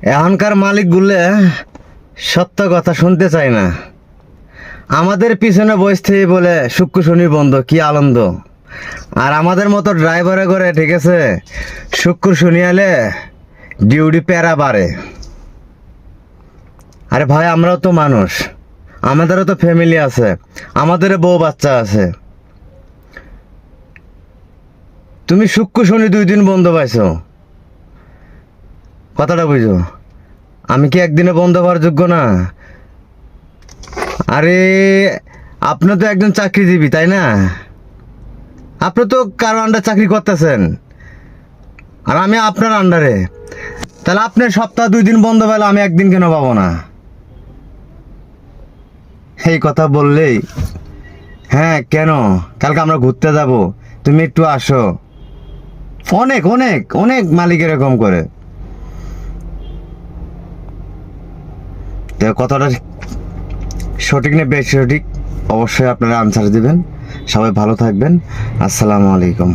এখনকার মালিক গুলে সত্য কথা শুনতে চায় না। আমাদের পিছনে বসতে বলে শুক্র শনি বন্ধ, কি আনন্দ। আর আমাদের মতো ড্রাইভারে করে, ঠিক আছে, শুক্র শনি এলে ডিউটি প্যারা বাড়ে। আরে ভাই, আমরাও তো মানুষ, আমাদেরও তো ফ্যামিলি আছে, আমাদেরও বউ বাচ্চা আছে। তুমি শুক্র শনি 2 দিন বন্ধ পাইছো, কথাটা বুঝো। আমি কি একদিনে বন্ধ পাওয়ার যোগ্য না? আরে আপনি তো একজন চাকরিজীবী, তাই না? আপনি তো কারো আন্ডার চাকরি করতেছেন, আর আমি আপনার আন্ডারে। তাহলে আপনি সপ্তাহ 2 দিন বন্ধ পেলে আমি একদিন কেন পাবো না? এই কথা বললেই, হ্যাঁ কেন, কালকে আমরা ঘুরতে যাব, তুমি একটু আসো। অনেক অনেক অনেক মালিক এরকম করে। তো কথাটা সঠিক না বেশ সঠিক, অবশ্যই আপনারা আনসার দিবেন। সবাই ভালো থাকবেন। আসসালামু আলাইকুম।